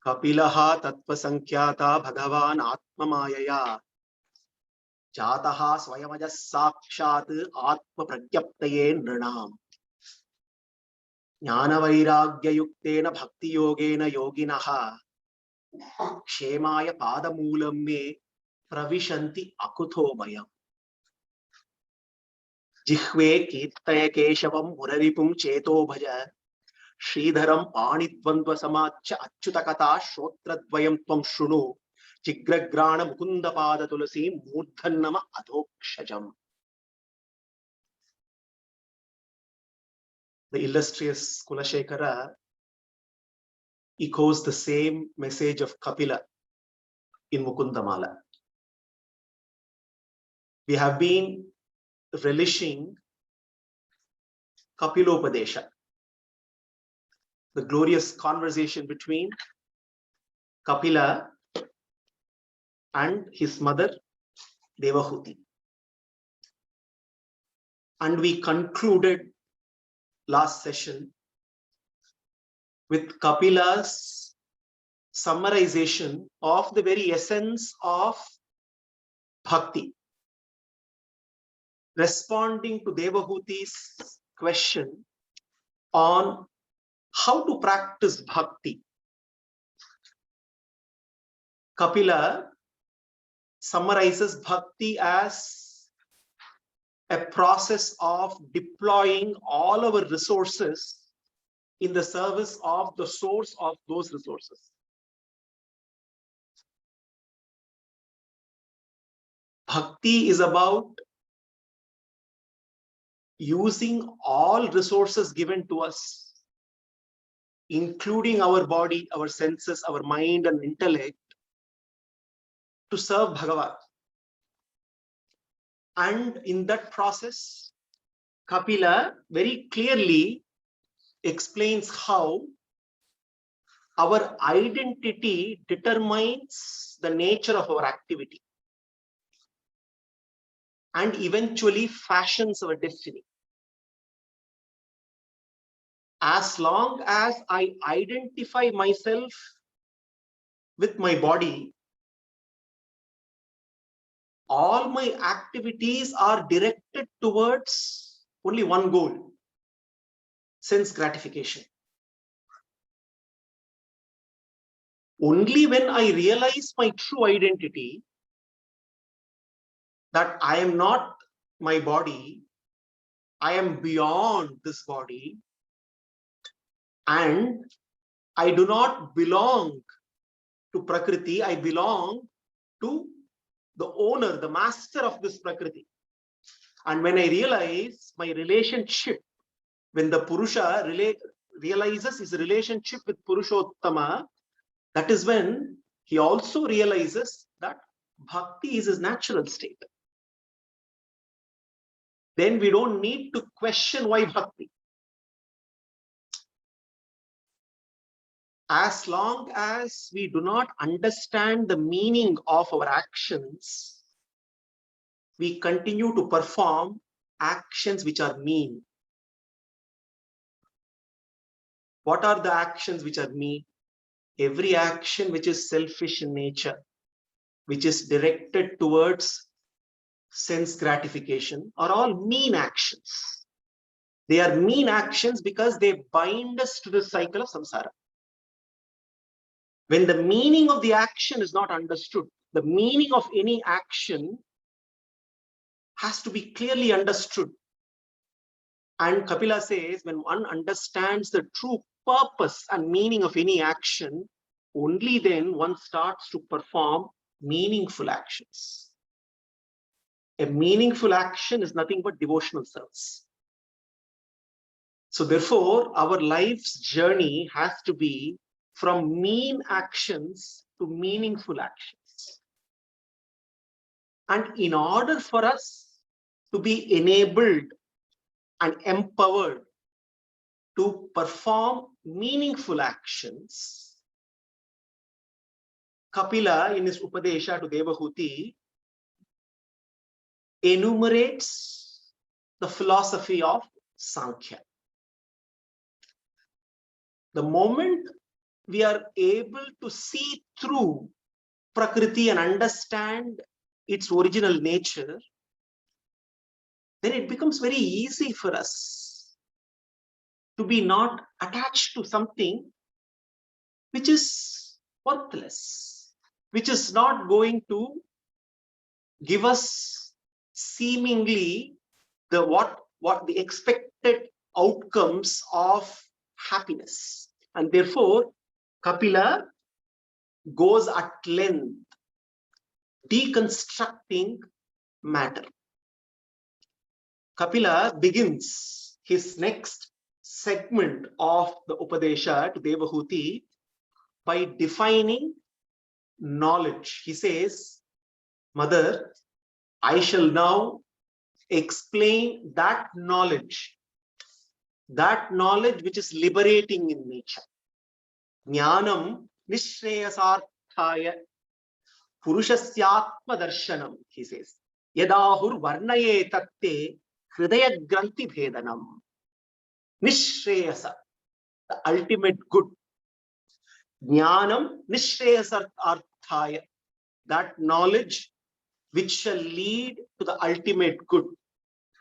Kapilaha Tattvasankhyaata Bhagavan Atmamaya Jataha Swayamajas Sakshat Atma Pratyaptaye Nrinam Jnana Vairagya Yuktena Bhakti Yogena Yoginaha Kshemaya Padamulam Me Pravishanti Akuthomayam Jihve Kirtaya Keshavam Muraripum Cheto Bhaja Sridharam Panidvandva Samacha Achyutakata Shotradvayam Tvam Shrunu Chigragrana Mukunda Pada Tulasi Murdhanama Adhokshajam. The illustrious Kulashekara echoes the same message of Kapila in Mukundamala. We have been relishing Kapilopadesha, the glorious conversation between Kapila and his mother Devahuti. And we concluded last session with Kapila's summarization of the very essence of bhakti, responding to Devahuti's question on how to practice bhakti. Kapila summarizes bhakti as a process of deploying all our resources in the service of the source of those resources. Bhakti is about using all resources given to us, including our body, our senses, our mind and intellect, to serve Bhagavan. And in that process, Kapila very clearly explains how our identity determines the nature of our activity and eventually fashions our destiny. As long as I identify myself with my body, all my activities are directed towards only one goal: sense gratification. Only when I realize my true identity, that I am not my body, I am beyond this body, and I do not belong to Prakriti, I belong to the owner, the master of this Prakriti. And when I realize my relationship, when the Purusha realizes his relationship with Purushottama, that is when he also realizes that bhakti is his natural state. Then we don't need to question why bhakti. As long as we do not understand the meaning of our actions, we continue to perform actions which are mean. What are the actions which are mean? Every action which is selfish in nature, which is directed towards sense gratification, are all mean actions. They are mean actions because they bind us to the cycle of samsara. When the meaning of the action is not understood, the meaning of any action has to be clearly understood. And Kapila says, when one understands the true purpose and meaning of any action, only then one starts to perform meaningful actions. A meaningful action is nothing but devotional service. So therefore, our life's journey has to be from mean actions to meaningful actions. And in order for us to be enabled and empowered to perform meaningful actions, Kapila in his Upadesha to Devahuti enumerates the philosophy of Sankhya. The moment we are able to see through Prakriti and understand its original nature, then it becomes very easy for us to be not attached to something which is worthless, which is not going to give us seemingly what the expected outcomes of happiness. And therefore, Kapila goes at length deconstructing matter. Kapila begins his next segment of the Upadesha to Devahuti by defining knowledge. He says, Mother, I shall now explain that knowledge which is liberating in nature. Jnanam nishreyasarthaya purushasyaatma darshanam, he says. Yadahur varnaye tatte hridaya granthi bhedanam. Nishreyasa, the ultimate good. Jnanam nishreyasarthaya, that knowledge which shall lead to the ultimate good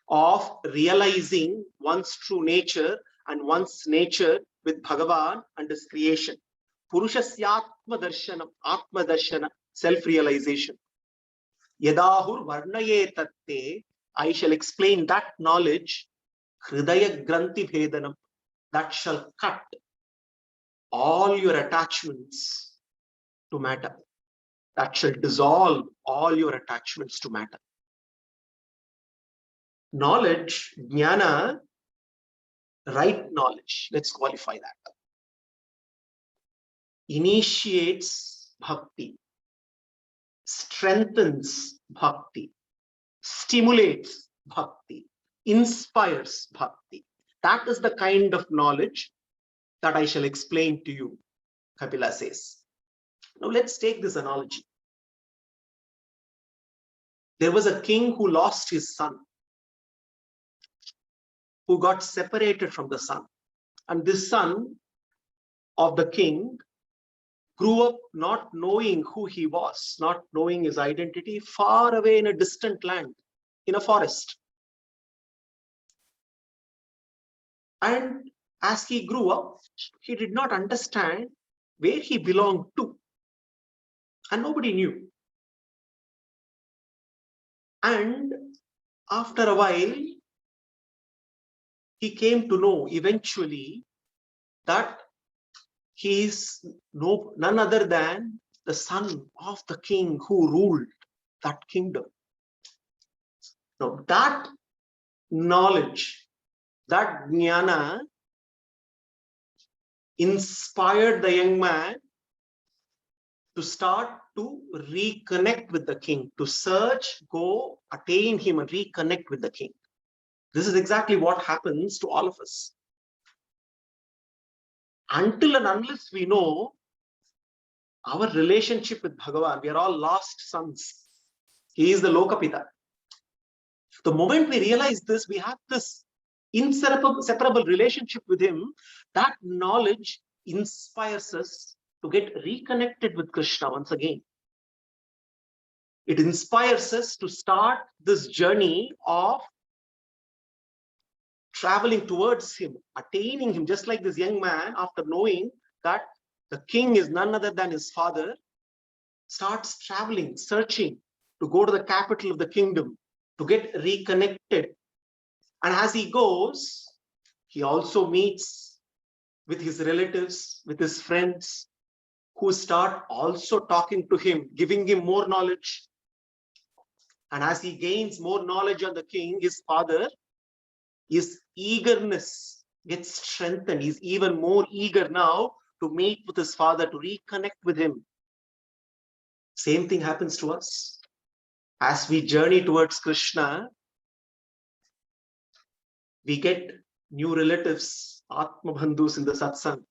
of realizing one's true nature and one's nature with Bhagavan and his creation. Purushasyatma darshanam, atma darshana, self-realization. Yadahur varnaye tatte, I shall explain that knowledge, hridaya granthi bhedanam, that shall cut all your attachments to matter. That shall dissolve all your attachments to matter. Knowledge, jnana, right knowledge, let's qualify that, initiates bhakti, strengthens bhakti, stimulates bhakti, inspires bhakti. That is the kind of knowledge that I shall explain to you, Kapila says. Now let's take this analogy. There was a king who lost his son, who got separated from the son. And this son of the king grew up not knowing who he was, not knowing his identity, far away in a distant land, in a forest. And as he grew up, he did not understand where he belonged to. And nobody knew. And after a while, he came to know eventually that he is none other than the son of the king who ruled that kingdom. Now that knowledge, that jnana, inspired the young man to start to reconnect with the king, to search, go, attain him and reconnect with the king. This is exactly what happens to all of us. Until and unless we know our relationship with Bhagavan, we are all lost sons. He is the Lokapita. The moment we realize this, we have this inseparable relationship with him. That knowledge inspires us to get reconnected with Krishna once again. It inspires us to start this journey of traveling towards him, attaining him, just like this young man, after knowing that the king is none other than his father, starts traveling, searching to go to the capital of the kingdom, to get reconnected. And as he goes, he also meets with his relatives, with his friends, who start also talking to him, giving him more knowledge. And as he gains more knowledge on the king, his father, his eagerness gets strengthened. He's even more eager now to meet with his father, to reconnect with him. Same thing happens to us. As we journey towards Krishna, we get new relatives, Atma Bandhus in the satsang.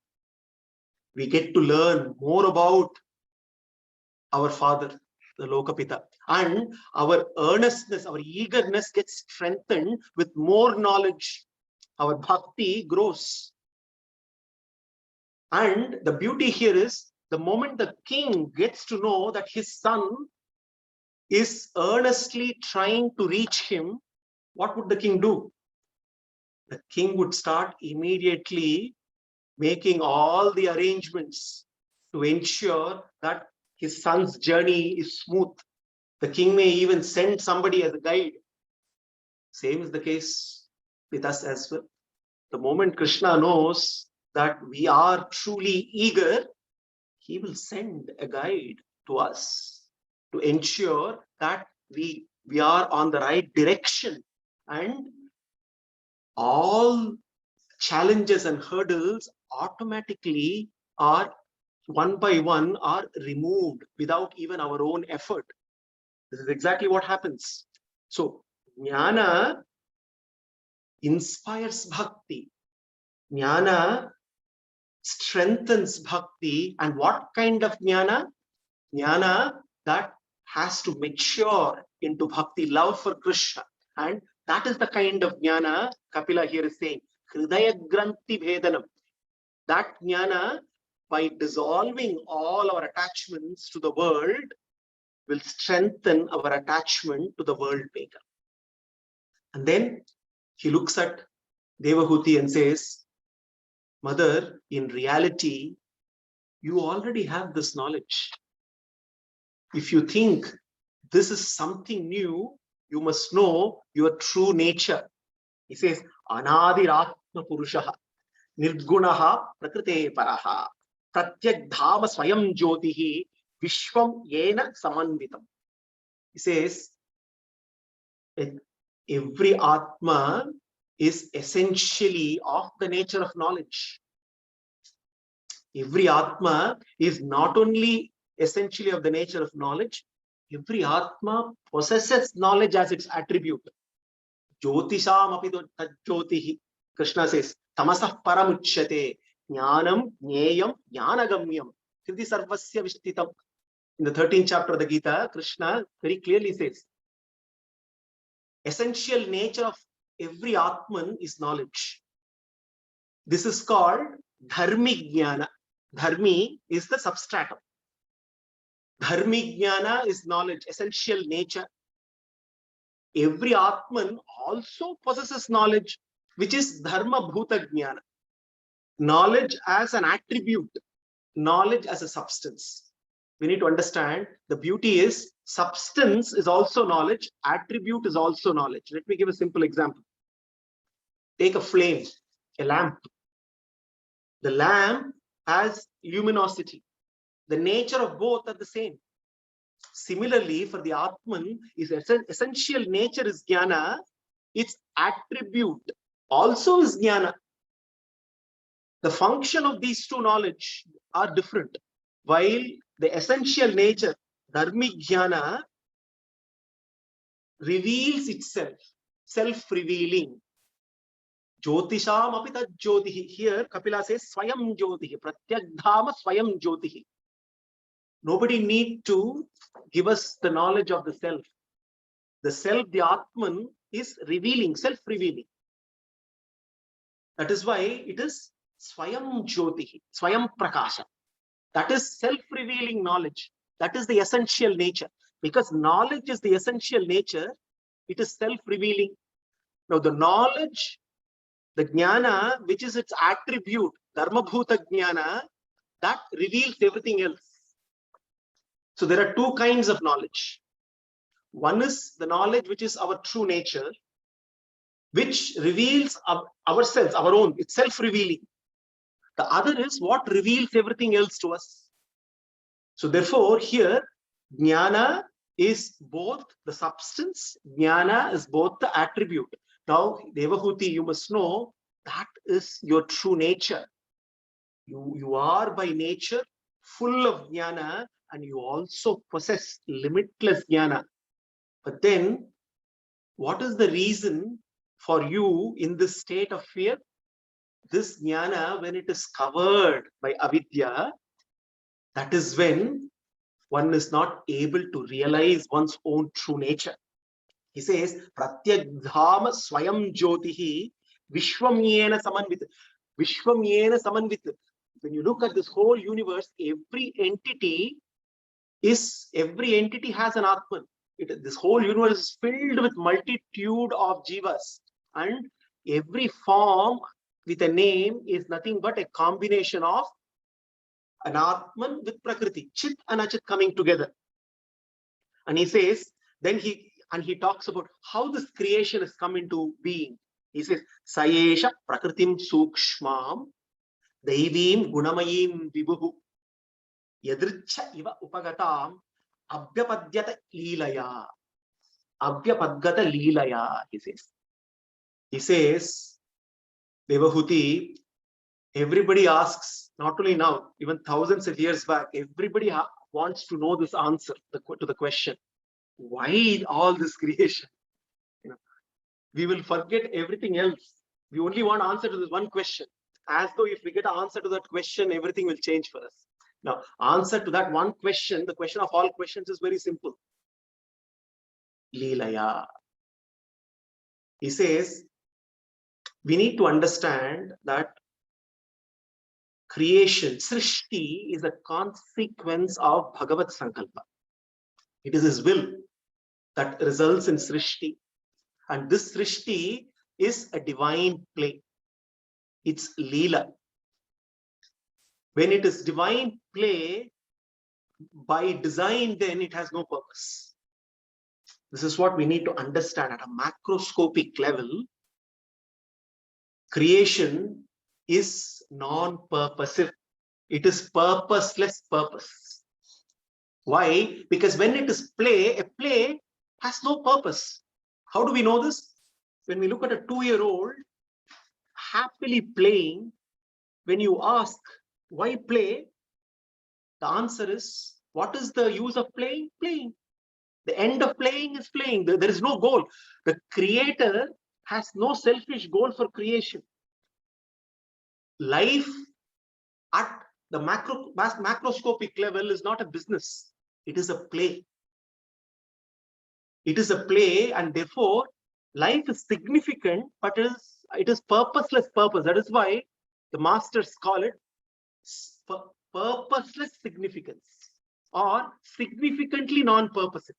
We get to learn more about our father, the Lokapita. And our earnestness, our eagerness gets strengthened with more knowledge. Our bhakti grows. And the beauty here is the moment the king gets to know that his son is earnestly trying to reach him, what would the king do? The king would start immediately making all the arrangements to ensure that his son's journey is smooth. The king may even send somebody as a guide. Same is the case with us as well. The moment Krishna knows that we are truly eager, he will send a guide to us to ensure that we are on the right direction, and all challenges and hurdles automatically are one by one are removed without even our own effort. This is exactly what happens. So jnana inspires bhakti. Jnana strengthens bhakti. And what kind of jnana? Jnana that has to mature into bhakti, love for Krishna. And that is the kind of jnana Kapila here is saying, Hridaya Granthi Bhedanam. That jnana, by dissolving all our attachments to the world, will strengthen our attachment to the world maker. And then he looks at Devahuti and says, Mother, in reality, you already have this knowledge. If you think this is something new, you must know your true nature. He says, Anadiratma Purushaha, Nirgunaha Prakrite Paraha, Pratyak Dhama Swayam Jyotihi, Vishwam Yena Samanvitam. He says, every Atma is essentially of the nature of knowledge. Every Atma is not only essentially of the nature of knowledge, every Atma possesses knowledge as its attribute. Jyotisham api tajyotihi. Krishna says, Tamasah paramuchyate, jnanam jneyam jnanagamyam, Siddhi sarvasya vishtitam. In the 13th chapter of the Gita, Krishna very clearly says, essential nature of every Atman is knowledge. This is called dharmi jnana. Dharmi is the substratum. Dharmi jnana is knowledge, essential nature. Every Atman also possesses knowledge, which is dharma bhuta jnana. Knowledge as an attribute, knowledge as a substance. We need to understand the beauty is substance is also knowledge, attribute is also knowledge. Let me give a simple example. Take a flame, a lamp. The lamp has luminosity. The nature of both are the same. Similarly, for the Atman, its essential nature is jnana, its attribute also is jnana. The function of these two knowledge are different. While the essential nature, dharmic jnana, reveals itself, self-revealing. Jyotisham api tajyotihi. Here, Kapila says, Swayam Jyotihi, Pratyagdhama Swayam Jyotihi. Nobody need to give us the knowledge of the self. The self, the Atman, is revealing, self-revealing. That is why it is Swayam Jyotihi, Swayam Prakasha. That is self-revealing knowledge. That is the essential nature. Because knowledge is the essential nature, it is self-revealing. Now the knowledge, the jnana, which is its attribute, dharma bhuta jnana, that reveals everything else. So there are two kinds of knowledge. One is the knowledge which is our true nature, which reveals ourselves, our own, it's self-revealing. The other is what reveals everything else to us. So therefore, here, jnana is both the substance, jnana is both the attribute. Now, Devahuti, you must know that is your true nature. You are by nature full of jnana, and you also possess limitless jnana. But then, what is the reason for you in this state of fear? This jnana, when it is covered by avidya, that is when one is not able to realize one's own true nature. He says, Pratyagdhama Swayam Jyotihi Vishwam Yena Samanvit. Vishwam Yena Samanvit. when you look at this whole universe, every entity has an Atman. This whole universe is filled with multitude of jivas, and every form with a name is nothing but a combination of an Atman with Prakriti, Chit and Achit coming together. And he says, then he talks about how this creation has come into being. He says, Sayesha Prakritim Sukshmam Daivim Gunamayim Vibhuhu Yadricha Iva Upagatam Abhyapadyata Leelaya. Abhyapadgata Leelaya, he says. He says, Devahuti, everybody asks, not only now, even thousands of years back, everybody wants to know this answer to the question, why all this creation? You know, we will forget everything else. We only want answer to this one question, as though if we get an answer to that question, everything will change for us. Now, answer to that one question, the question of all questions, is very simple. Leelaya. He says, we need to understand that creation, Srishti, is a consequence of Bhagavat Sankalpa. It is his will that results in Srishti. And this Srishti is a divine play. It's Leela. When it is divine play, by design, then it has no purpose. This is what we need to understand at a macroscopic level. Creation is non-purposive. It is purposeless purpose. Why? Because when it is play, a play has no purpose. How do we know this? When we look at a 2-year-old happily playing, when you ask, why play? The answer is, what is the use of playing? Playing. The end of playing is playing. There is no goal. The creator has no selfish goal for creation. Life at the macroscopic level is not a business. It is a play. It is a play, and therefore life is significant, but it is purposeless purpose. That is why the masters call it purposeless significance or significantly non-purposive.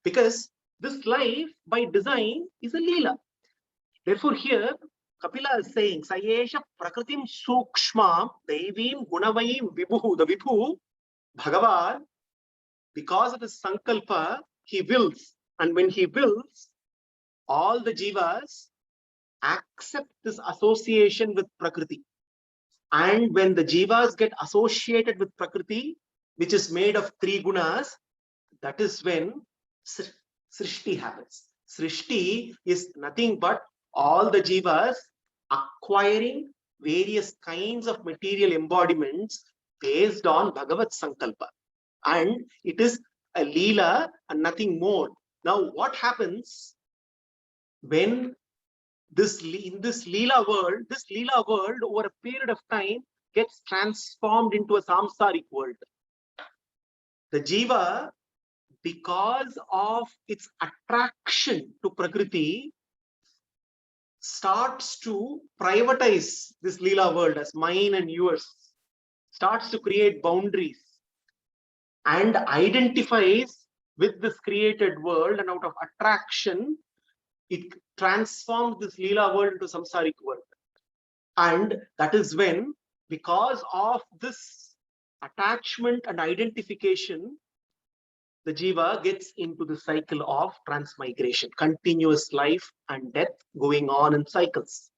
Because this life by design is a Leela. Therefore here Kapila is saying, Sayesha Prakritim Sukshmam Daivim Gunavayim Vibhu. The Vibhu, Bhagavan, because of his Sankalpa, he wills. And when he wills, all the jivas accept this association with Prakriti. And when the jivas get associated with Prakriti, which is made of 3 gunas, that is when Srishti happens. Srishti is nothing but all the jivas acquiring various kinds of material embodiments based on Bhagavat Sankalpa. And it is a Leela and nothing more. Now, what happens when in this Leela world over a period of time gets transformed into a samsaric world? The jiva, because of its attraction to Prakriti, starts to privatize this Leela world as mine and yours, starts to create boundaries and identifies with this created world, and out of attraction, it transforms this Leela world into samsaric world. And that is when, because of this attachment and identification, the jiva gets into the cycle of transmigration, continuous life and death going on in cycles.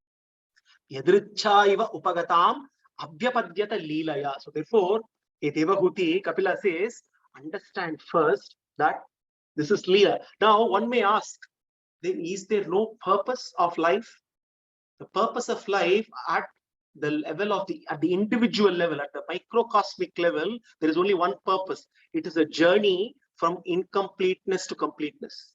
Yadrichaiva upagatam abhyapadyata leelaya. So therefore, Devahuti, Kapila says, understand first that this is Leela. Now, one may ask, then is there no purpose of life? The purpose of life at the level of at the individual level, at the microcosmic level, there is only one purpose. It is a journey from incompleteness to completeness.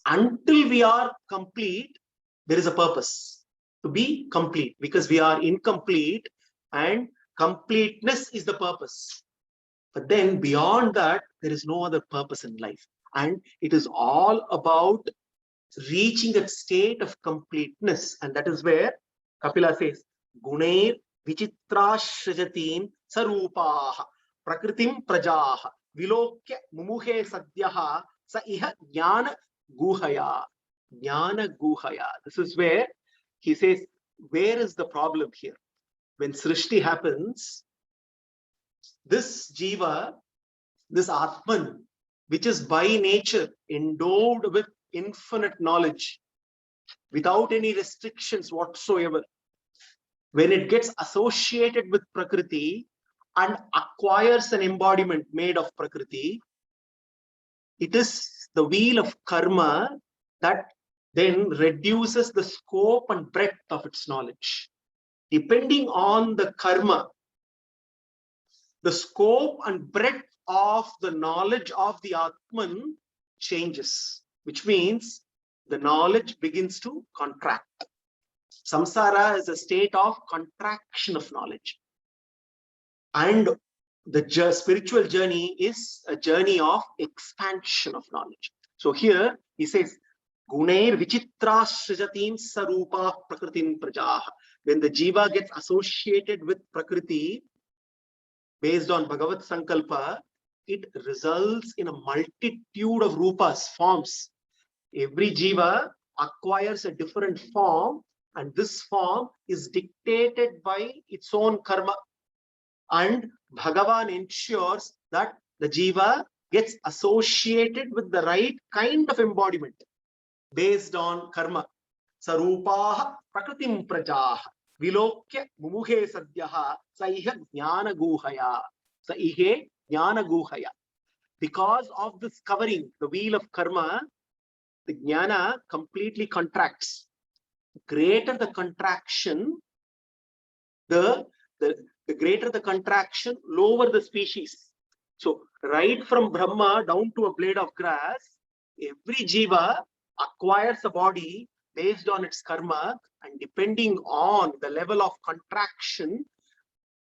Until we are complete, there is a purpose to be complete, because we are incomplete and completeness is the purpose. But then beyond that, there is no other purpose in life. And it is all about reaching that state of completeness. And that is where Kapila says, Gunair vichitrashrjatim sarupaha prakritim prajaha vilokya mumuhe sadyaha sa iha jnana guhaya. Jnana guhaya. This is where he says, where is the problem here? When Srishti happens, this Jiva, this Atman, which is by nature endowed with infinite knowledge, without any restrictions whatsoever, when it gets associated with Prakriti and acquires an embodiment made of Prakriti, it is the wheel of karma that then reduces the scope and breadth of its knowledge. Depending on the karma, the scope and breadth of the knowledge of the Atman changes, which means the knowledge begins to contract. Samsara is a state of contraction of knowledge. And the spiritual journey is a journey of expansion of knowledge. So here he says, Gunair vichitra srijatim sarupa prakritim prajaha. When the jiva gets associated with Prakriti, based on Bhagavad Sankalpa, it results in a multitude of rupas, forms. Every jiva acquires a different form, and this form is dictated by its own karma. And Bhagavan ensures that the jiva gets associated with the right kind of embodiment based on karma. Sarupaha prakritim prajaha vilokya mumuhe sadyaha saiha jnana guhaya. Saihe jnana guhaya. Because of this covering, the wheel of karma, the jnana completely contracts. Greater the contraction, the greater the contraction, lower the species. So right from Brahma down to a blade of grass, every jiva acquires a body based on its karma, and depending on the level of contraction,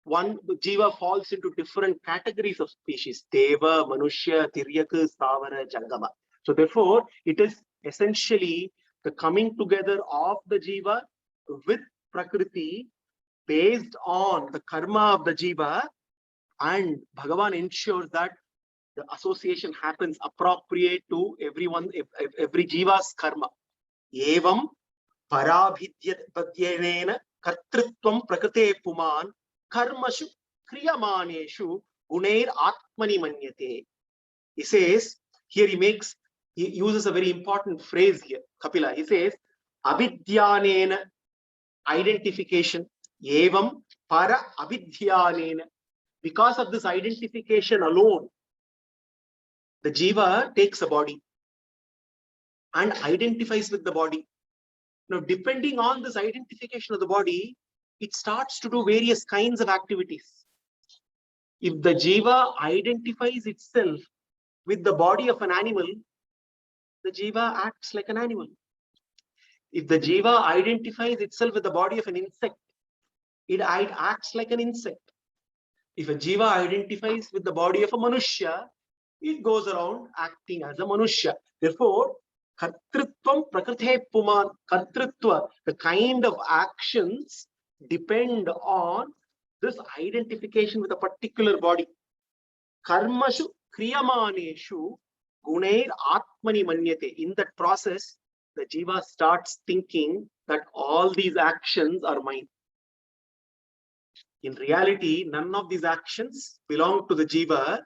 one jiva falls into different categories of species: Deva, Manushya, Tiryaka, Stavara, Jangama. So therefore, it is essentially the coming together of the jiva with Prakriti based on the karma of the jiva, and Bhagavan ensures that the association happens appropriate to everyone, every jiva's karma. Evam parabhidyanena kartrutvam prakrite puman karmashu kriyamaneshu gunair atmani manyate. He says, here he uses a very important phrase here, Kapila. He says, avidyanena, identification, evam para avidyanena. Because of this identification alone, the jiva takes a body and identifies with the body. Now, depending on this identification of the body, it starts to do various kinds of activities. If the jiva identifies itself with the body of an animal, the jiva acts like an animal. If the jiva identifies itself with the body of an insect, it acts like an insect. If a jiva identifies with the body of a manushya, it goes around acting as a manushya. Therefore, kartrutvam prakrite puman, kartrutva, the kind of actions depend on this identification with a particular body. Karmashu kriyamaneshu gunair atmani manyate. In that process, the jiva starts thinking that all these actions are mine. In reality, none of these actions belong to the jiva.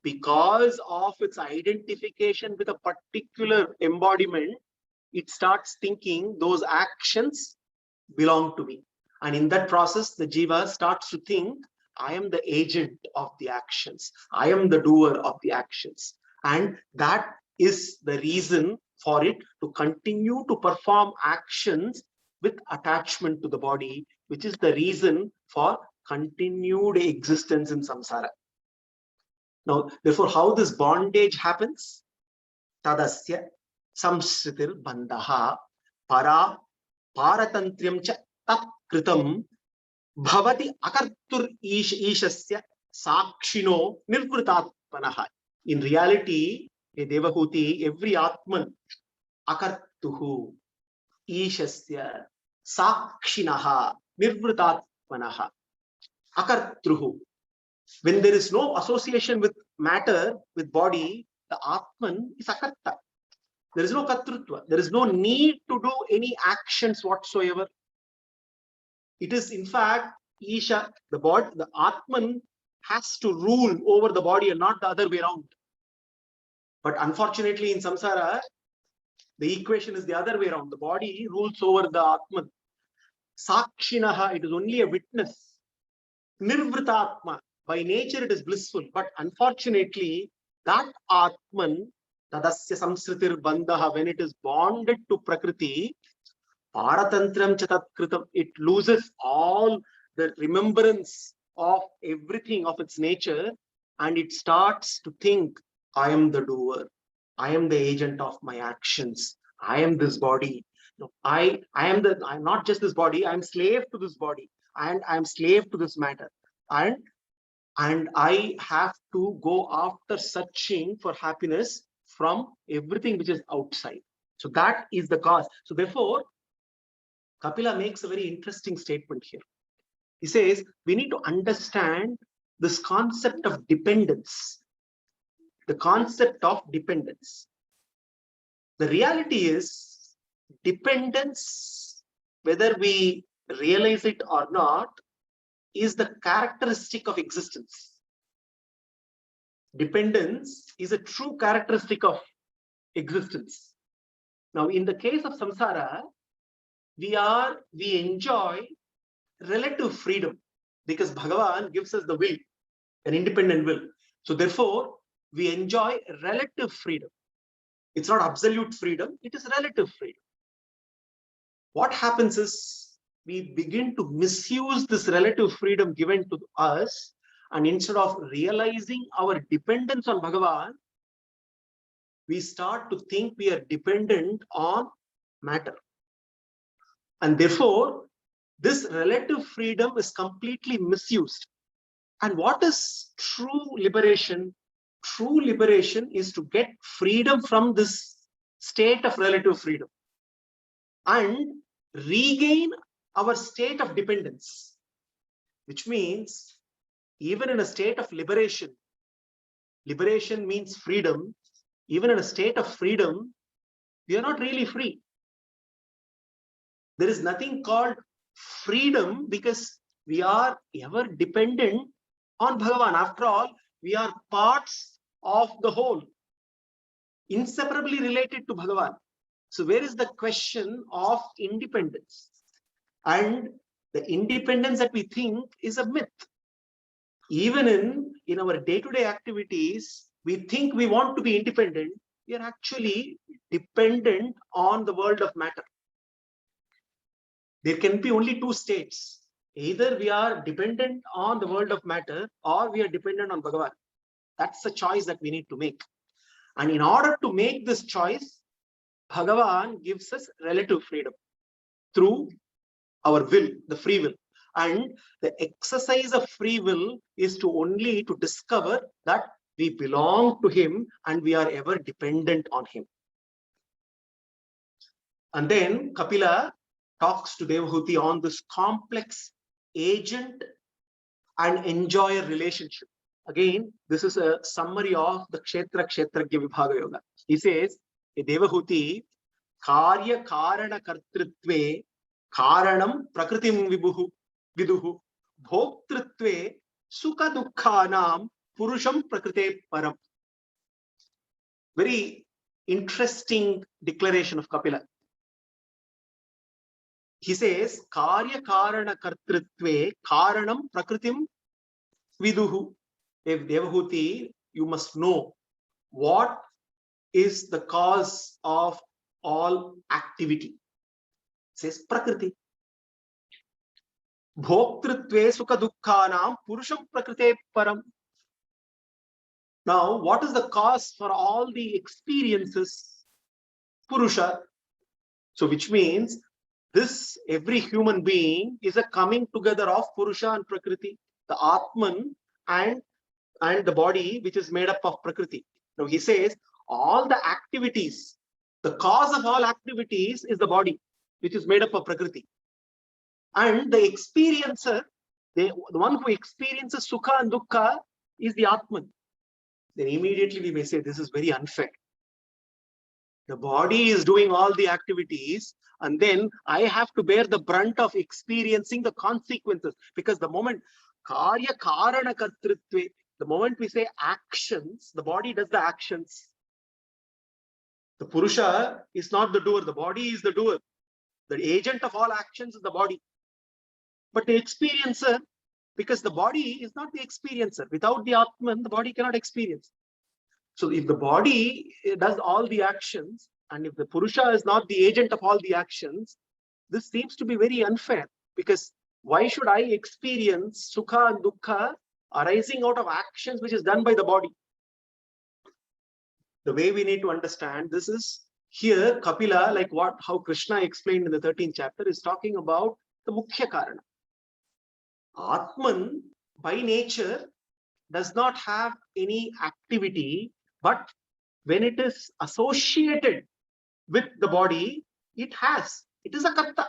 Because of its identification with a particular embodiment, it starts thinking those actions belong to me. And in that process, the jiva starts to think, I am the agent of the actions. I am the doer of the actions. And that is the reason for it to continue to perform actions with attachment to the body, which is the reason for continued existence in samsara. Now, therefore, how this bondage happens? Tadasya samsritir bandhaha para paratantriyam cha tat kritam bhavati akartur ishasya sakshino nirvritatmanaha. In reality, a Devahuti, every Atman, akartuhu ishasya sakshinaha nirvritatmanaha. Atmanaha. Akartruhu. When there is no association with matter, with body, the Atman is Akarta. There is no Katrutva. There is no need to do any actions whatsoever. It is in fact Isha, the body, the Atman has to rule over the body and not the other way around. But unfortunately in samsara, the equation is the other way around. The body rules over the Atman. Sakshinaha, it is only a witness. Nirvritatma, by nature it is blissful. But unfortunately, that Atman, tadasya samsritir bandhaha, when it is bonded to Prakriti, paratantram chatat, it loses all the remembrance of everything of its nature, and it starts to think, I am the doer, I am the agent of my actions, I am this body. No, I'm not just this body, I'm slave to this body, and I'm slave to this matter. And I have to go after searching for happiness from everything which is outside. So that is the cause. So therefore, Kapila makes a very interesting statement here. He says, we need to understand this concept of dependence. The concept of dependence. The reality is, dependence, whether we realize it or not, is the characteristic of existence. Dependence is a true characteristic of existence. Now, in the case of samsara, we enjoy relative freedom because Bhagavan gives us the will, an independent will. So therefore, we enjoy relative freedom. It's not absolute freedom, it is relative freedom. What happens is, we begin to misuse this relative freedom given to us, and instead of realizing our dependence on Bhagavan, we start to think we are dependent on matter. And therefore, this relative freedom is completely misused. And what is true liberation? True liberation is to get freedom from this state of relative freedom and regain our state of dependence, which means even in a state of liberation, liberation means freedom, even in a state of freedom, we are not really free. There is nothing called freedom because we are ever dependent on Bhagavan. After all, we are parts of the whole, inseparably related to Bhagavan. So where is the question of independence? And the independence that we think is a myth. Even in our day-to-day activities, we think we want to be independent. We are actually dependent on the world of matter. There can be only two states. Either we are dependent on the world of matter or we are dependent on Bhagavan. That's the choice that we need to make. And in order to make this choice, Bhagavan gives us relative freedom through our will, the free will. And the exercise of free will is to only to discover that we belong to him and we are ever dependent on him. And then Kapila talks to Devahuti on this complex agent and enjoyer relationship. Again, this is a summary of the Kshetra Kshetragya Vibhaga Yoga. He says, Devahuti, Karya Karana Kartritve, Karanam Prakritim Viduhu, Bhoktritve, Sukha Dukkhanam, Purusham Prakrite Param. Very interesting declaration of Kapila. He says, Karya Karana Kartritve, Karanam Prakritim Viduhu. Devahuti, you must know what is the cause of all activity. It says Prakriti. Bhoktritve sukha dukkhanam purusham prakrite param. Now, what is the cause for all the experiences? Purusha. So, which means this every human being is a coming together of Purusha and Prakriti, the Atman and the body, which is made up of Prakriti. Now, he says all the activities, the cause of all activities is the body, which is made up of Prakriti. And the experiencer The one who experiences Sukha and Dukkha is the Atman. Then immediately we may say this is very unfair. The body is doing all the activities, and then I have to bear the brunt of experiencing the consequences. Because the moment Karya Karana Kartritve, the moment we say actions, the body does the actions. The Purusha is not the doer, the body is the doer. The agent of all actions is the body. But the experiencer, because the body is not the experiencer. Without the Atman, the body cannot experience. So if the body does all the actions, and if the Purusha is not the agent of all the actions, this seems to be very unfair. Because why should I experience Sukha and Dukkha arising out of actions which is done by the body? The way we need to understand this is, here Kapila, like how Krishna explained in the 13th chapter, is talking about the Mukhya Karana. Atman by nature does not have any activity, but when it is associated with the body, it is a karta.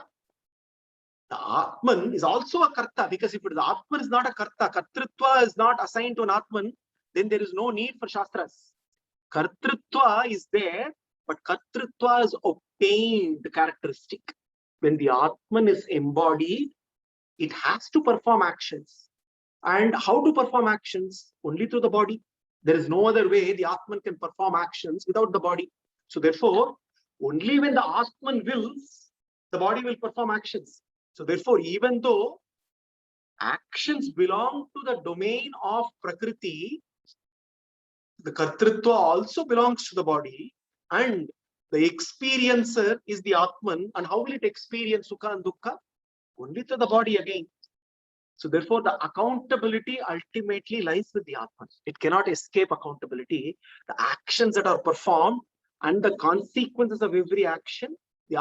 The Atman is also a karta, because if the Atman is not a karta, kartritva is not assigned to an Atman, then there is no need for Shastras. Kartritva is there, but kartritva is obtained characteristic. When the Atman is embodied, it has to perform actions. And how to perform actions? Only through the body. There is no other way the Atman can perform actions without the body. So therefore, only when the Atman wills, the body will perform actions. So therefore, even though actions belong to the domain of Prakriti, the Kartritva also belongs to the body, and the experiencer is the Atman. And how will it experience Sukha and Dukkha? Only through the body again. So therefore, the accountability ultimately lies with the Atman. It cannot escape accountability. The actions that are performed and the consequences of every action, the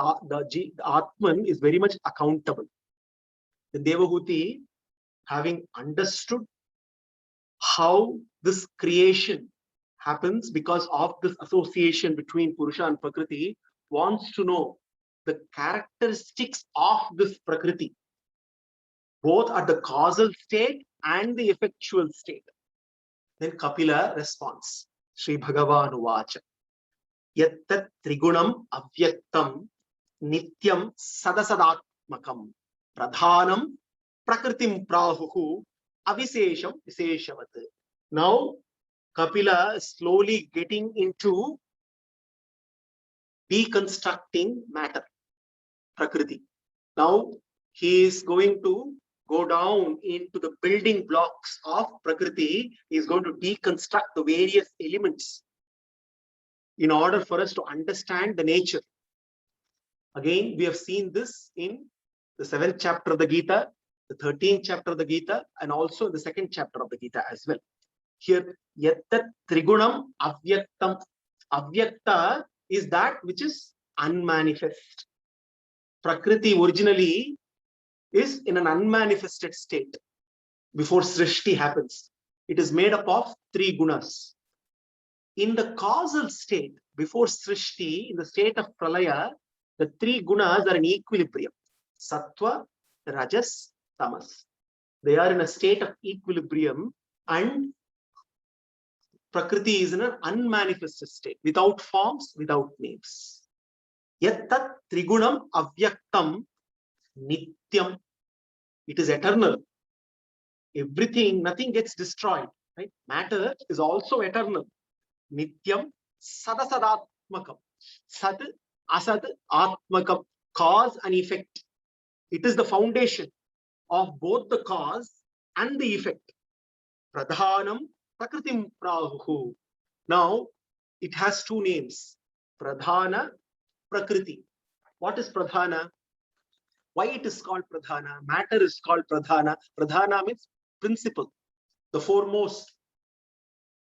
Atman is very much accountable. The Devahuti, having understood how this creation happens because of this association between Purusha and Prakriti, wants to know the characteristics of this Prakriti, both at the causal state and the effectual state. Then Kapila responds, Sri Bhagavan Uvacha, Yattat Trigunam Avyaktam Nityam Sadasadatmakam Pradhanam Prakritim Prahuhu Avisesham Viseshavat. Now, Kapila is slowly getting into deconstructing matter, Prakriti. Now, he is going to go down into the building blocks of Prakriti. He is going to deconstruct the various elements in order for us to understand the nature. Again, we have seen this in the 7th chapter of the Gita, the 13th chapter of the Gita, and also the 2nd chapter of the Gita as well. Here, Yattat Trigunam Avyaktam. Avyakta is that which is unmanifest. Prakriti originally is in an unmanifested state before Srishti happens. It is made up of 3 gunas. In the causal state, before Srishti, in the state of Pralaya, the 3 gunas are in equilibrium. Sattva, Rajas, Tamas. They are in a state of equilibrium, and Prakriti is in an unmanifested state, without forms, without names. Yattat Trigunam Avyaktam Nityam. It is eternal. Everything, nothing gets destroyed. Right? Matter is also eternal. Nityam Sadasadatmakam. Sad, Asad, Atmakam. Cause and effect. It is the foundation of both the cause and the effect. Pradhanam Prakritim Prahuhu. Now, it has 2 names. Pradhana, Prakriti. What is Pradhana? Why it is called Pradhana? Matter is called Pradhana. Pradhana means principle, the foremost.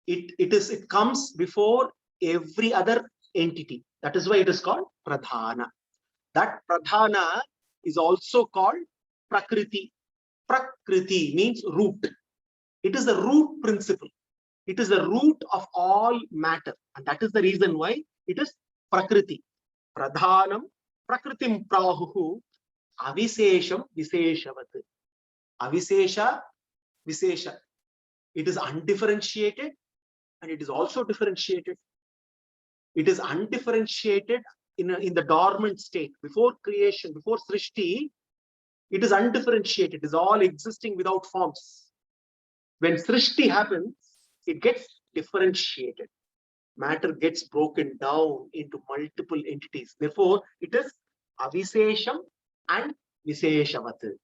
It comes before every other entity. That is why it is called Pradhana. That Pradhana is also called Prakriti. Prakriti means root. It is the root principle. It is the root of all matter. And that is the reason why it is Prakriti. Pradhanam Prakritim Prahuhu Avisesham Viseshavat. Avishesha, Vishesha. It is undifferentiated and it is also differentiated. It is undifferentiated in the dormant state. Before creation, before Srishti, it is undifferentiated. It is all existing without forms. When Srishti happens, it gets differentiated. Matter gets broken down into multiple entities. Therefore, it is Avishesham and Visheshavat.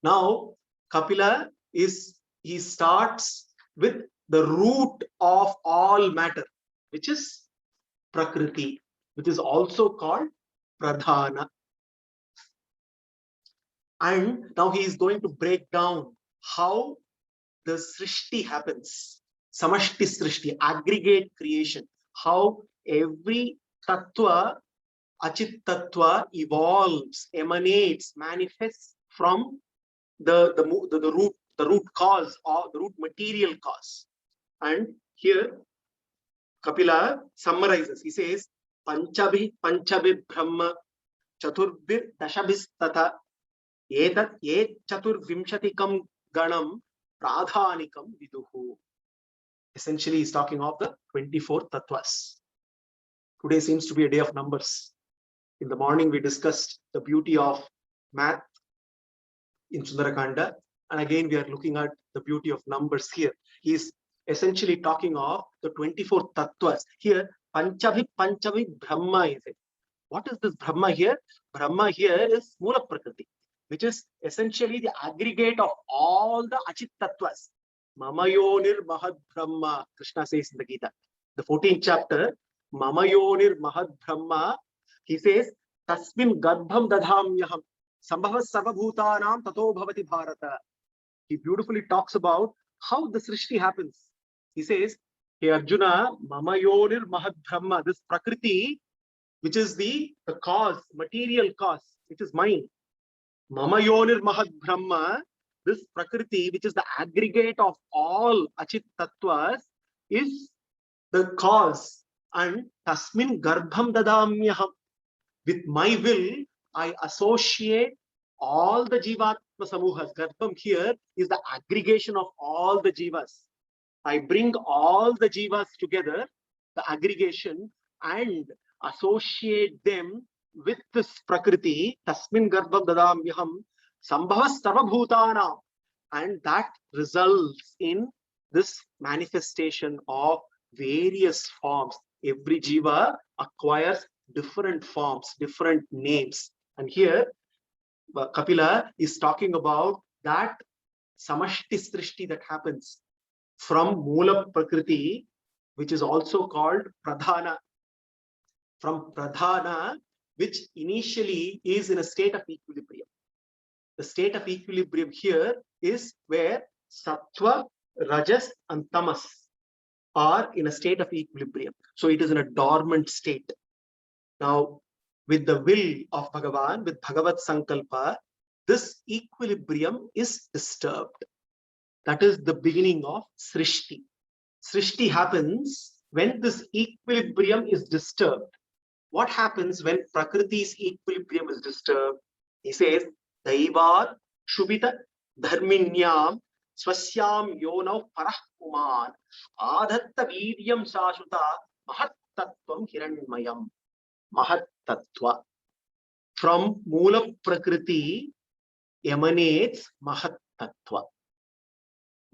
Now, Kapila he starts with the root of all matter, which is Prakriti, which is also called Pradhana. And now he is going to break down how the Srishti happens. Samashti Srishti, aggregate creation. How every Tattva, Achit Tattva evolves, emanates, manifests from the root cause or the root material cause. And here Kapila summarizes. He says, Panchabi Brahma Chaturbir Dashabis Tata Etat Ye Chatur Vimshatikam Ganam Pradhanikam Viduhu. Essentially, he's talking of the 24 tattvas. Today seems to be a day of numbers. In the morning, we discussed the beauty of math in Sundarakanda. And again, we are looking at the beauty of numbers here. He's essentially talking of the 24 tattvas. Here, Panchavi Brahma is it. What is this Brahma here? Brahma here is Mula Prakriti, which is essentially the aggregate of all the Achit tattvas. Mamayonir Mahad Brahma, Krishna says in the Gita. The 14th chapter, Mamayonir Mahad Brahma, he says, Tasmin Garbham Dadhamyaham, Sambhavas Sarvabhutanam Tato Bhavati Bharata. He beautifully talks about how the Srishti happens. He says, Hey Arjuna, Mamayonir Mahad Brahma, this Prakriti, which is the cause, material cause, which is mine. Mamayonir Mahad Brahma, this Prakriti, which is the aggregate of all Achit Tattvas, is the cause. And Tasmin Garbham Dadamyaham, with my will, I associate all the Jivatma Samuhas. Garbham here is the aggregation of all the Jivas. I bring all the Jivas together, the aggregation, and associate them with this Prakriti, Tasmin Garbham Dadamyaham, Sambhavas Sarvabhutana, and that results in this manifestation of various forms. Every Jiva acquires different forms, different names. And here, Kapila is talking about that Samashti Srishti that happens from Mula Prakriti, which is also called Pradhana. From Pradhana, which initially is in a state of equilibrium. The state of equilibrium here is where Sattva, Rajas, and Tamas are in a state of equilibrium. So it is in a dormant state. Now, with the will of Bhagavan, with Bhagavad Sankalpa, this equilibrium is disturbed. That is the beginning of Srishti. Srishti happens when this equilibrium is disturbed. What happens when Prakriti's equilibrium is disturbed? He says, Daivar Shubita Dharminyam Swasyam Yonav Parahkuman Adhatta Vidyam Sashuta Mahat Tattvam Hiranmayam. Mahat Tattva. From Mula Prakriti emanates Mahat Tattva.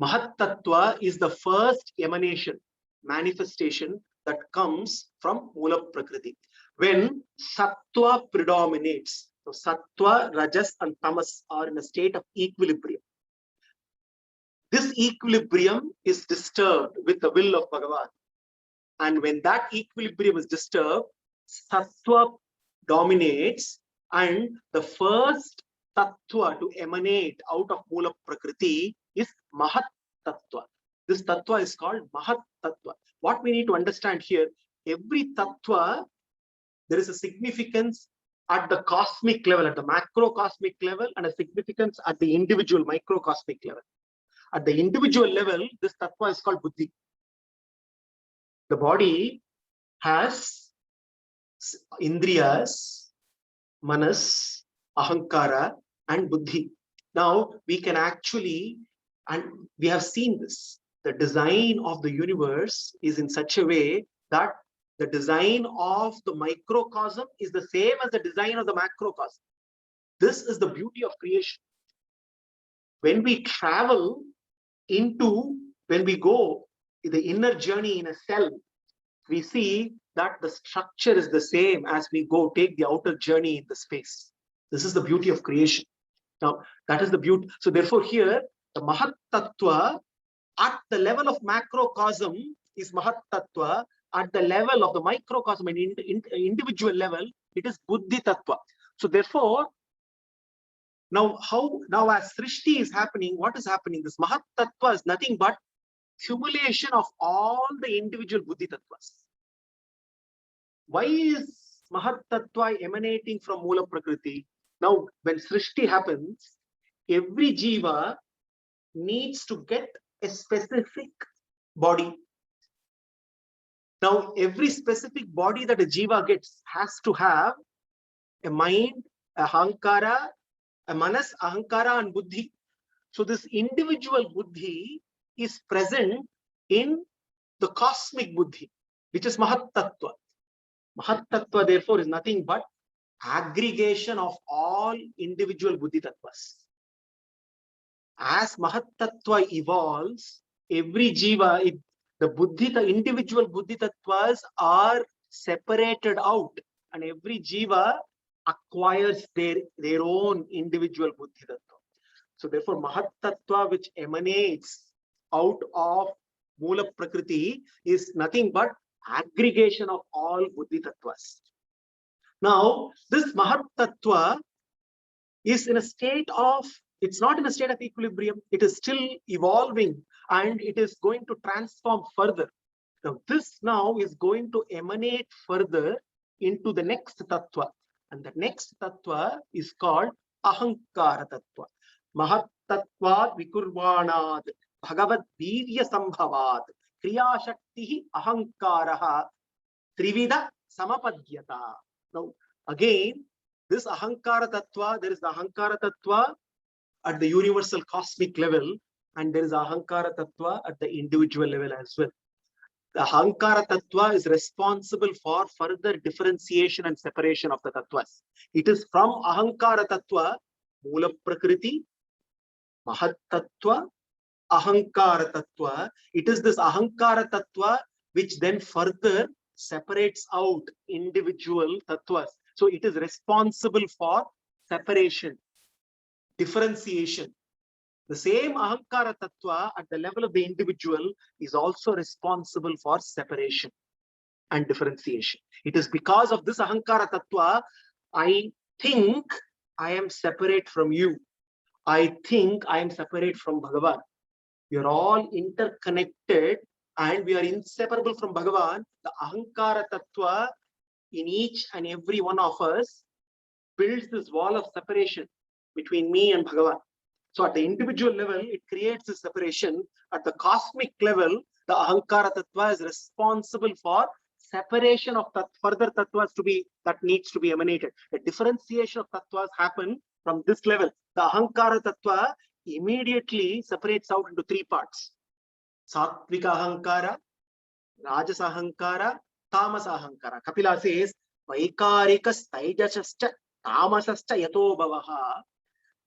Mahat Tattva is the first emanation, manifestation that comes from Mula Prakriti. When Sattva predominates, so Sattva, Rajas, and Tamas are in a state of equilibrium. This equilibrium is disturbed with the will of Bhagavan. And when that equilibrium is disturbed, Sattva dominates, and the first Tattva to emanate out of Mula Prakriti is Mahat Tattva. This Tattva is called Mahat Tattva. What we need to understand here, every Tattva, there is a significance at the cosmic level, at the macrocosmic level, and a significance at the individual microcosmic level. At the individual level, this Tattva is called Buddhi. The body has Indriyas, Manas, Ahankara, and Buddhi. Now we can actually, and we have seen this, the design of the universe is in such a way that the design of the microcosm is the same as the design of the macrocosm. This is the beauty of creation. When we travel into, when we go the inner journey in a cell, we see that the structure is the same as we go take the outer journey in the space. This is the beauty of creation. Now, that is the beauty. So therefore here, the Mahat Tattva at the level of macrocosm is Mahat Tattva. At the level of the microcosm and individual level, it is Buddhi Tattva. So therefore, now as Srishti is happening, what is happening? This Mahat Tattva is nothing but accumulation of all the individual Buddhi Tattvas. Why is Mahat Tattva emanating from Mula Prakriti? Now, when Srishti happens, every Jiva needs to get a specific body. Now, every specific body that a Jiva gets has to have a mind, a Ahankara, a Manas, Ahankara, and Buddhi. So this individual Buddhi is present in the cosmic Buddhi, which is Mahat Tattva. Mahat Tattva, therefore, is nothing but aggregation of all individual Buddhi Tattvas. As Mahat Tattva evolves, every Jiva, the individual Buddhi Tattvas are separated out, and every Jiva acquires their own individual Buddhi Tattva. So therefore, Mahat Tattva, which emanates out of Mula Prakriti, is nothing but aggregation of all Buddhi Tattvas. Now, this Mahat Tattva is in a state of, it's not in a state of equilibrium, it is still evolving and it is going to transform further. Now, this now is going to emanate further into the next Tattva. And the next Tattva is called Ahankara Tattva. Mahat Tattva Vikurvanad Bhagavad Virya Sambhavad Kriya Shakti Ahankaraha Trivida Samapadyata. Now, again, this Ahankara Tattva, there is the Ahankara Tattva at the universal cosmic level, and there is Ahankara Tattva at the individual level as well. The Ahankara Tattva is responsible for further differentiation and separation of the Tattvas. It is from Ahankara Tattva, Mula Prakriti, Mahat Tattva, Ahankara Tattva. It is this Ahankara Tattva which then further separates out individual Tattvas. So it is responsible for separation, differentiation. The same Ahankara Tattva at the level of the individual is also responsible for separation and differentiation. It is because of this Ahankara Tattva, I think I am separate from you. I think I am separate from Bhagavan. We are all interconnected and we are inseparable from Bhagavan. The Ahankara Tattva in each and every one of us builds this wall of separation between me and Bhagavan. So at the individual level, it creates this separation. At the cosmic level, the Ahankara Tattva is responsible for separation of further Tattvas that needs to be emanated. The differentiation of Tattvas happen from this level. The Ahankara Tattva immediately separates out into three parts. Sattvika Ahankara, Rajasa Ahankara, Tamasa Ahankara. Kapila says, Vaikarikas Taijasascha Tamasascha Yato Bhavaha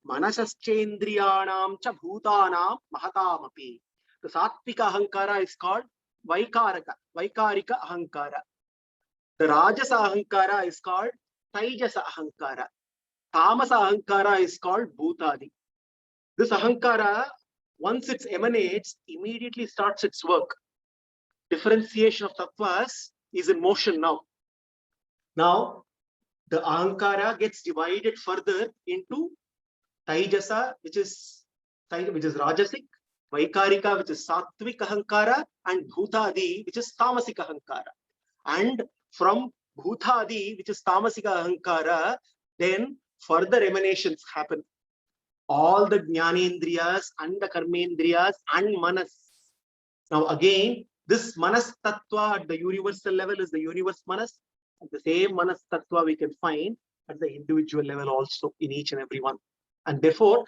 Manasaschendriyanam cha Bhutanam Mahatamapi. The Sattvika Ahankara is called Vaikarika Ahankara. The Rajasa Ahankara is called Taijasa Ahankara. Tamasa Ahankara is called Bhutadi. This Ahankara, once it emanates, immediately starts its work. Differentiation of Tattvas is in motion now. Now, the Ahankara gets divided further into Taijasa, which is Rajasic, Vaikarika, which is Sattvik Ahankara, and Bhutadi, which is Tamasic Ahankara. And from Bhutadi, which is Tamasika Ahankara, then further emanations happen. All the Jnanendriyas and the Karmendriyas and Manas. Now again, this Manas Tattva at the universal level is the universe Manas. And the same Manas Tattva we can find at the individual level also in each and every one. And therefore,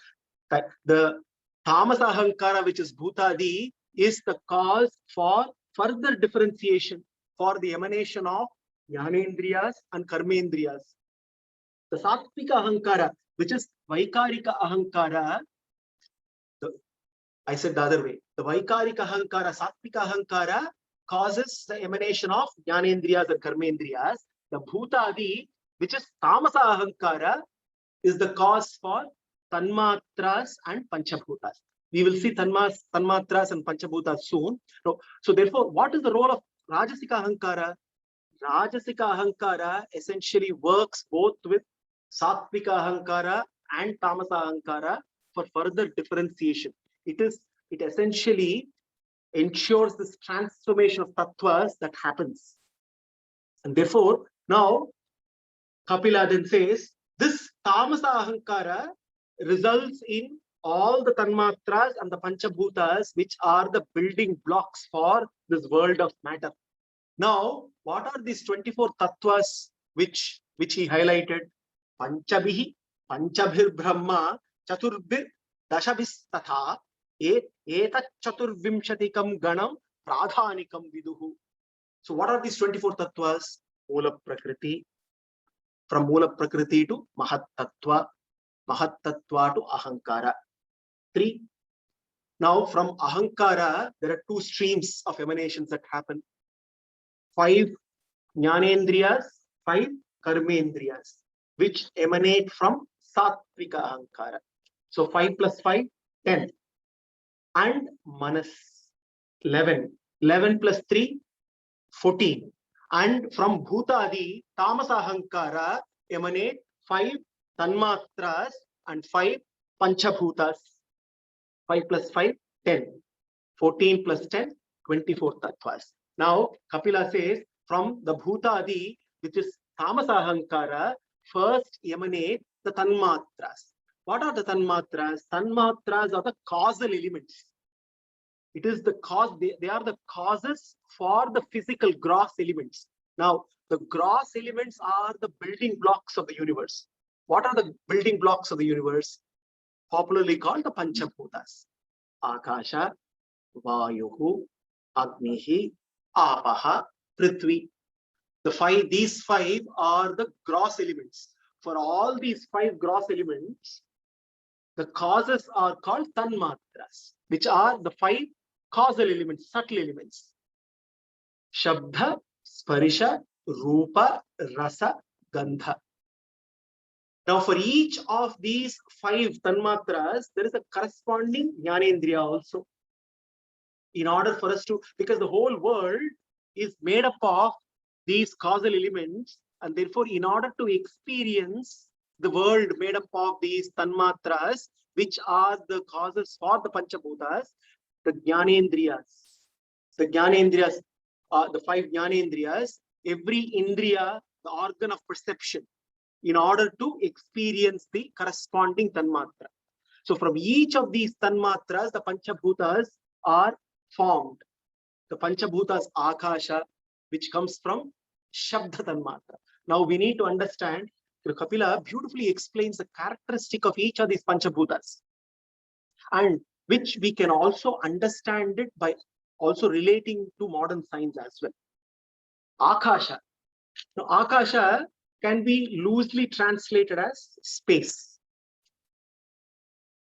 That the tamasa ahankara, which is bhutadi, is the cause for further differentiation, for the emanation of jnanendriyas and karmendriyas. The sattvika ahankara, which is vaikarika ahankara, I said the other way. The vaikarika ahankara, sattvika ahankara causes the emanation of jnanendriyas and karmendriyas. The bhutadi, which is tamasa ahankara, is the cause for tanmatras and panchabhutas. We will see tanmatras and panchabhutas soon. So therefore, what is the role of rajasika ahankara? Rajasika ahankara essentially works both with sattvika ahankara and tamasa ahankara for further differentiation. It essentially ensures this transformation of tattvas that happens. And therefore, now Kapila then says, this tamasa ahankara results in all the tanmatras and the panchabhutas, which are the building blocks for this world of matter. Now, what are these 24 tattvas which he highlighted? Panchabhihi, Panchabhir Brahma, Chaturbhir, Dashabhis Tatha, Etat Chaturvimshatikam Ganam, Pradhanikam Viduhu. So, what are these 24 tattvas? Mula Prakriti, from Mula Prakriti to Mahat Tattva to Ahankara. 3. Now, from Ahankara, there are 2 streams of emanations that happen. 5 Jnanendriyas, 5 Karmendriyas, which emanate from Sattvika Ahankara. So 5 plus 5, 10. And Manas, 11. 11 plus 3, 14. And from Bhutadi, Tamasa Ahankara emanate 5 Tanmatras and 5 Panchabhutas. 5 plus 5, 10. 14 plus 10, 24 tattvas. Now, Kapila says, from the Bhutadi, which is Tamasa Ahankara, first emanate the Tanmatras. What are the Tanmatras? Tanmatras are the causal elements. It is the cause, they are the causes for the physical gross elements. Now, the gross elements are the building blocks of the universe. What are the building blocks of the universe? Popularly called the Panchabhutas. Akasha, Vayuhu, Agnihi, Apaha, Prithvi. These 5 are the gross elements. For all these 5 gross elements, the causes are called Tanmatras, which are the 5 causal elements, subtle elements. Shabdha, Sparisha, Rupa, Rasa, Gandha. Now, for each of these 5 Tanmatras, there is a corresponding Jnanendriya also. In order for us to, because the whole world is made up of these causal elements, and therefore, in order to experience the world made up of these Tanmatras, which are the causes for the Panchabhutas, the Jnanendriyas, the 5 Jnanendriyas, every Indriya, the organ of perception, in order to experience the corresponding Tanmatra. So from each of these Tanmatras, the Panchabhutas are formed. The Panchabhutas Akasha, which comes from Shabda Tanmatra. Now we need to understand, Kapila beautifully explains the characteristic of each of these Panchabhutas, and which we can also understand it by also relating to modern science as well. Akasha. Now, Akasha can be loosely translated as space.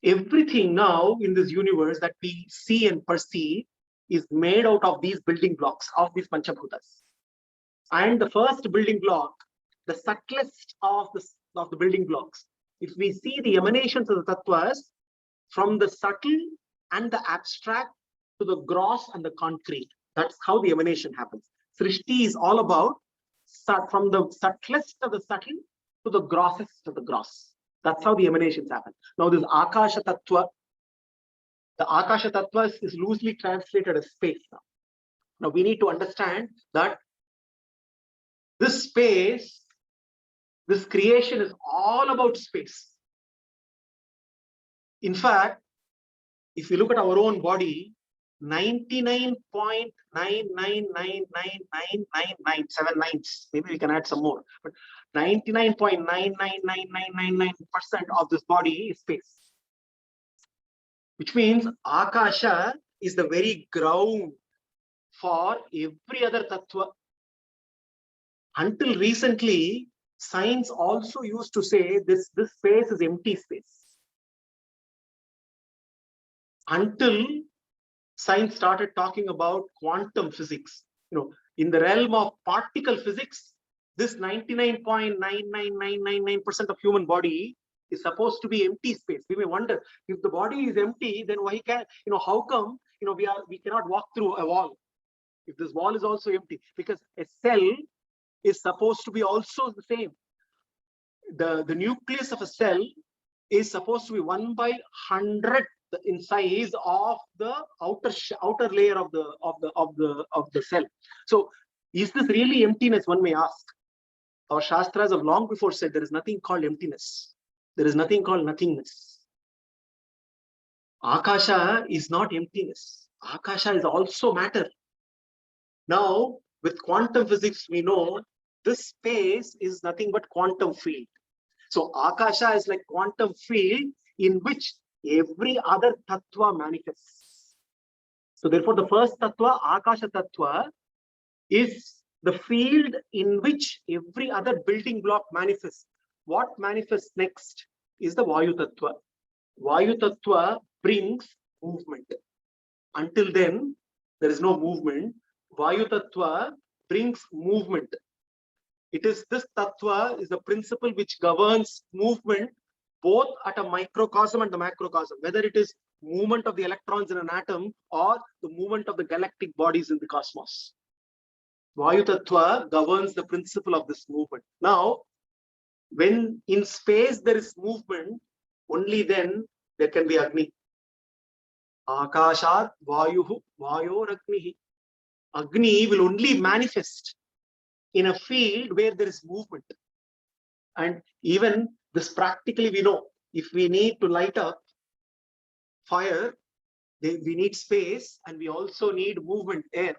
Everything now in this universe that we see and perceive is made out of these building blocks of these Panchabhutas. And the first building block, the subtlest of the building blocks, if we see the emanations of the tattvas from the subtle and the abstract to the gross and the concrete, that's how the emanation happens. Srishti is all about from the subtlest of the subtle to the grossest of the gross. That's how the emanations happen. Now, this Akasha Tattva, the Akasha Tattva is loosely translated as space now. Now, we need to understand that this space, this creation is all about space. In fact, if you look at our own body, 99.9999999, maybe we can add some more, but 99.999999% of this body is space. which means Akasha is the very ground for every other tattva. Until recently, science also used to say this space is empty space. Until science started talking about quantum physics. In the realm of particle physics, this 99.99999% of human body is supposed to be empty space. We may wonder, if the body is empty, then why how come, we cannot walk through a wall if this wall is also empty? Because a cell is supposed to be also the same. The nucleus of a cell is supposed to be 1/100 in size of the outer layer of the cell. So is this really emptiness, one may ask? Our Shastras have long before said there is nothing called emptiness. There is nothing called nothingness. Akasha is not emptiness. Akasha is also matter. Now, with quantum physics, we know this space is nothing but quantum field. So Akasha is like quantum field in which every other tattva manifests. So therefore, the first tattva, Akasha tattva, is the field in which every other building block manifests. What manifests next is the Vayu tattva. Vayu tattva brings movement. Until then, there is no movement. Vayu tattva brings movement. It is this tattva is the principle which governs movement both at a microcosm and the macrocosm, whether it is movement of the electrons in an atom or the movement of the galactic bodies in the cosmos. Vayu tattva governs the principle of this movement. Now, when in space there is movement, only then there can be Agni. Akashat Vayuhu Vayor Agnihi. Agni will only manifest in a field where there is movement. And even this practically we know, if we need to light up fire, we need space and we also need movement, air.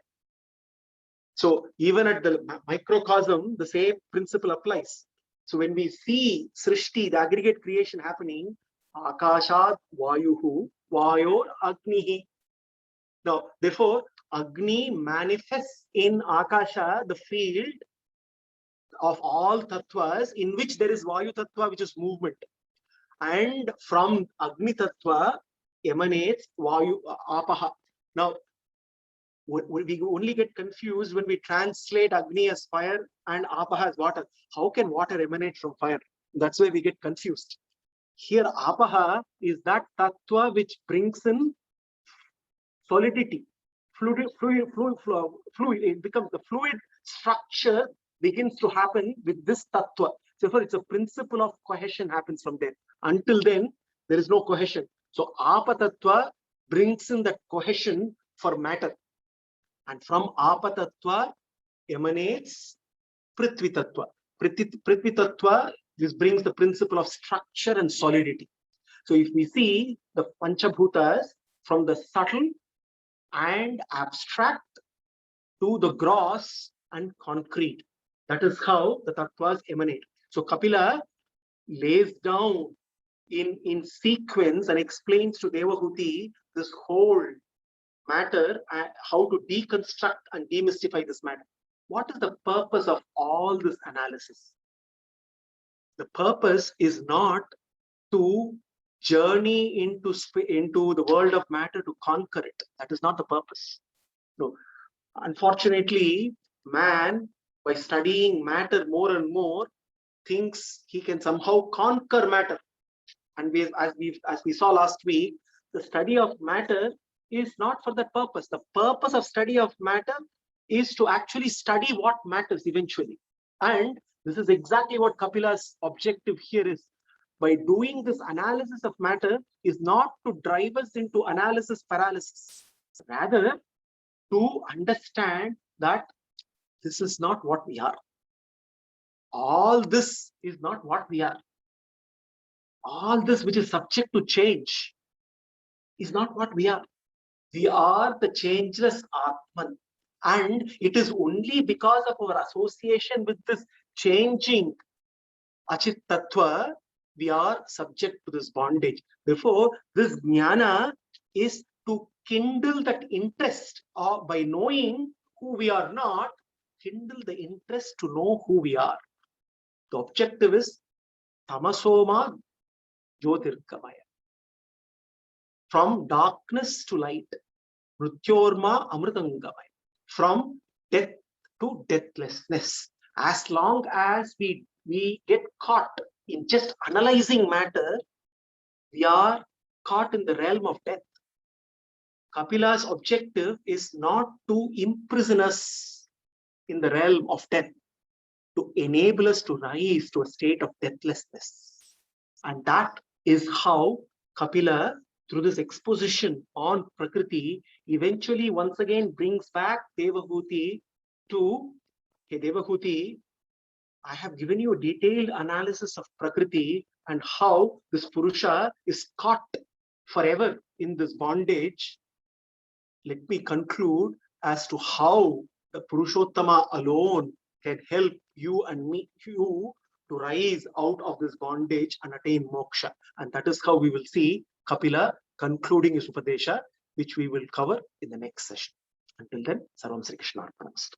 So even at the microcosm, the same principle applies. So when we see Srishti, the aggregate creation happening, Akashat Vayuhu Vayor Agnihi. Now, therefore, Agni manifests in Akasha, the field of all tattvas in which there is Vayu tattva, which is movement. And from Agni tattva emanates Vayu Apaha. Now, we only get confused when we translate Agni as fire and Apaha as water. How can water emanate from fire? That's why we get confused. Here, Apaha is that tattva which brings in solidity, fluid. It becomes the fluid structure begins to happen with this tattva. Therefore, it's a principle of cohesion happens from there. Until then, there is no cohesion. So, Apa tattva brings in that cohesion for matter. And from Apa tattva emanates Prithvi tattva. Prithvi tattva, this brings the principle of structure and solidity. So if we see the Panchabhutas from the subtle and abstract to the gross and concrete, that is how the tattvas emanate. So Kapila lays down in sequence and explains to Devahuti this whole matter and how to deconstruct and demystify this matter. What is the purpose of all this analysis? The purpose is not to journey into the world of matter to conquer it. That is not the purpose. No. Unfortunately, man, by studying matter more and more, thinks he can somehow conquer matter. And as we saw last week, the study of matter is not for that purpose. The purpose of study of matter is to actually study what matters eventually. And this is exactly what Kapila's objective here is. By doing this analysis of matter is not to drive us into analysis paralysis, rather to understand that this is not what we are. All this is not what we are. All this which is subject to change is not what we are. We are the changeless Atman. And it is only because of our association with this changing Achit Tattva, we are subject to this bondage. Therefore, this jnana is to kindle that interest, or by knowing who we are not, kindle the interest to know who we are. The objective is tamasoma jyotirgamaya. From darkness to light. Mrityorma amritangamaya. From death to deathlessness. As long as we get caught in just analyzing matter, we are caught in the realm of death. Kapila's objective is not to imprison us in the realm of death, to enable us to rise to a state of deathlessness. And that is how Kapila, through this exposition on Prakriti, eventually once again brings back Devahuti to, hey Devahuti, I have given you a detailed analysis of Prakriti and how this Purusha is caught forever in this bondage. Let me conclude as to how the Purushottama alone can help you and me, you, to rise out of this bondage and attain moksha. And that is how we will see Kapila concluding his Upadesha, which we will cover in the next session. Until then, Sarvam Sri Krishna Arpanamastu.